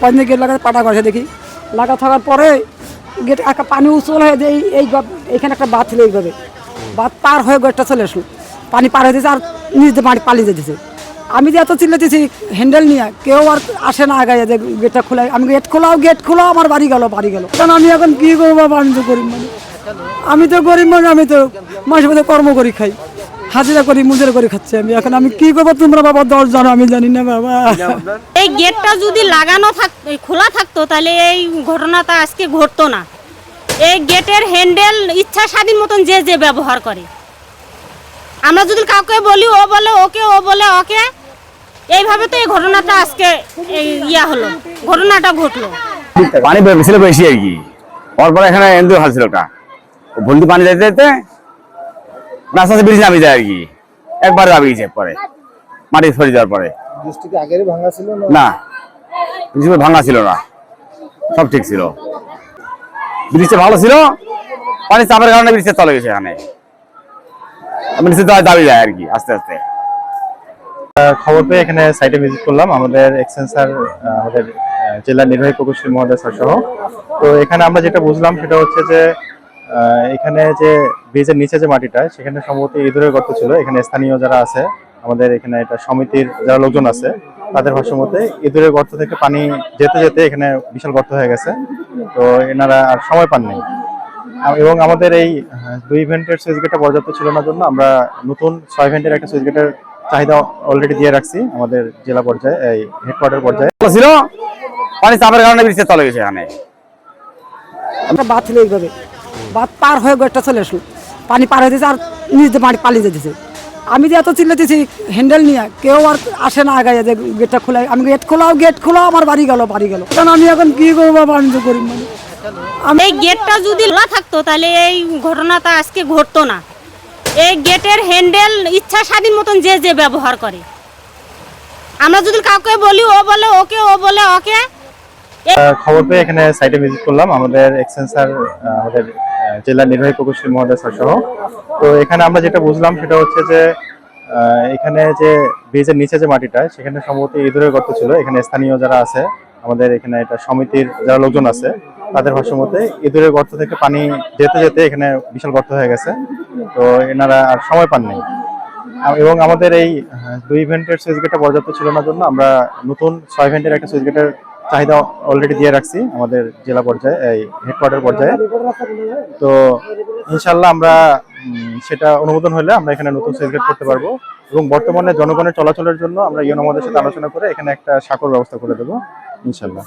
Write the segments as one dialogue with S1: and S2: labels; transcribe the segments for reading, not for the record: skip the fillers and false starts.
S1: পানি গেট লাগাতে পাটা ঘষে দেখি লাগা থাকার পরে গেট একটা পানি উঁচল হয়ে যে এইখানে একটা বাঁধ ছিল, এইভাবে বাঁধ পার হয়ে গেটটা চলে আসলো, পানি পার হয়ে দিয়েছে আর নিজে পানি পালিয়ে যেতেছে। আমি যে এত চিল্লাতেছি হ্যান্ডেল নিয়ে, কেউ আর আসে না আগায় যে গেটটা খোলা। আমি গেট খোলাও আমার বাড়ি গেল কারণ আমি এখন কী করবো বাবা, আমি তো গরিব মানুষ, আমি তো মাসে মাসে কর্ম করি খাই, হাজিরা করি মুজুরি করে খাচ্ছি আমি। এখন আমি কি করবো তোমরা বাবা 10 জানো, আমি জানি না বাবা।
S2: এই গেটটা যদি লাগানো খোলা থাকতো তাহলে এই ঘটনাটা আজকে ঘটতো না। এই গেটের হ্যান্ডেল ইচ্ছা স্বাধীন মতন যে যে ব্যবহার করে। আমরা যদি কাউকে বলি ও বলে ওকে, ও বলে ওকে, এইভাবে তো এই ঘটনাটা আজকে ঘটনাটা ঘটলো।
S3: পানি ছিল বেশি আর কি, পরপর এখানে এন্দুর হালছিল একটা ভুলটি পানি যেতে যেতে রাস্তা ব্রিজ নামিয়ে যায় আর কি, একবারে দাবি গেছে পরে মাটি সরে যাওয়ার পরে। না ভাঙা ছিল না, সব ঠিক ছিল, ব্রিজটা ভালো ছিল, পানি চাপের কারণে ব্রিজটা চলে গেছে। এখানে দাবি যায় আর কি আস্তে আস্তে।
S4: খবর পেয়ে এখানে সাইটে ভিজিট করলাম, আমাদের এক্সচেঞ্জার আমাদের জেলা নির্বাহী প্রকৌশলী মহোদয় সহ। তো এখানে আমরা যেটা বুঝলাম সেটা হচ্ছে যে এখানে যে ব্রিজের নিচে যে মাটিটা, সেখানে সম্ভবত ইঁদুরের গর্ত ছিল। এখানে স্থানীয় যারা আছে, আমাদের এখানে এটা সমিতির যারা লোকজন আছে, তাদের ভাষ্যমতে ইঁদুরের গর্ত থেকে পানি যেতে যেতে এখানে বিশাল গর্ত হয়ে গেছে। তো এনারা আর সময় পাননি, এবং আমাদের এই 2 ভেন্টের সুইচ গেটটা পর্যাপ্ত ছিল না জন্য আমরা নতুন 6 ভেন্টের একটা সুইচ গেটের চাহিদা অলরেডি দিয়ে রাখছি আমাদের জেলা পর্যায়ে, এই হেডকোয়ার্টার পর্যায়ে।
S3: ছিল পানি চাপের কারণে ব্রিজটা চলে গেছে। এখানে
S1: একটা বাঁধ ছিল, এইভাবে বাঁধ পার হয়ে গেটটা চলে আসলো, পানি পার হয়ে দিয়েছে আর নিজে পানি পালিয়ে যেতেছে। আমি যে এত চিল্লাতেছি হ্যান্ডেল নিয়ে, কেউ আর আসে না আগায় যে গেটটা খোলা। আমি গেট খোলাও আমার বাড়ি গেল কারণ আমি এখন কি করবো বাবা, আমি তো গরিব মানুষ।
S2: এই গেটটা যদি খোলা থাকতো তাহলে এই ঘটনাটা আজকে ঘটতো না। এই গেটের হ্যান্ডেল ইচ্ছা স্বাধীন মতন যে যে ব্যবহার করে। আমরা যদি কাউকে বলি ও বলে ওকে, ও বলে ওকে।
S4: খবর পেয়ে এখানে সাইটে ভিজিট করলাম, আমাদের এক্সচেঞ্জার আমাদের জেলা নির্বাহী প্রকৌশলী মহোদয় সহ। তো এখানে আমরা যেটা বুঝলাম সেটা হচ্ছে যে এখানে যে ব্রিজের নিচে যে মাটিটা, সেখানে সম্ভবত ইঁদুরের গর্ত ছিল। এখানে স্থানীয় যারা আছে, আমাদের এখানে এটা সমিতির যারা লোকজন আছে, তাদের ভাষ্যমতে ইঁদুরের গর্ত থেকে পানি যেতে যেতে এখানে বিশাল গর্ত হয়ে গেছে। তো এনারা আর সময় পাননি, এবং আমাদের এই 2 ভেন্টের সুইচ গেটটা পর্যাপ্ত ছিল না জন্য আমরা নতুন 6 ভেন্টের একটা সুইচ গেটের চাহিদা অলরেডি দিয়ে রাখছি আমাদের জেলা পর্যায়ে, এই হেডকোয়ার্টার পর্যায়ে। তো ইনশাল্লাহ আমরা সেটা অনুমোদন হলে আমরা এখানে নতুন সুইচ গেট করতে পারবো, এবং বর্তমানে জনগণের চলাচলের জন্য আমরা ইউনো আমাদের সাথে আলোচনা করে এখানে একটা সাঁকোর ব্যবস্থা করে দেবো ইনশাল্লাহ।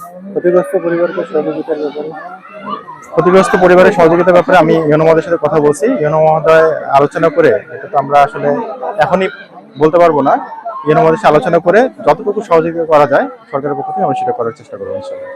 S4: ক্ষতিগ্রস্ত পরিবারের সহযোগিতার ব্যাপারে আমি ইউনো মহোদয়ের সাথে কথা বলছি। ইউনো মহোদয় আলোচনা করে, এটা তো আমরা আসলে এখনই বলতে পারবো না, ইউনো মহোদয়ের সাথে আলোচনা করে যতটুকু সহযোগিতা করা যায় সরকারের পক্ষ থেকে আমরা সেটা করার চেষ্টা করবো ইনশাল্লাহ।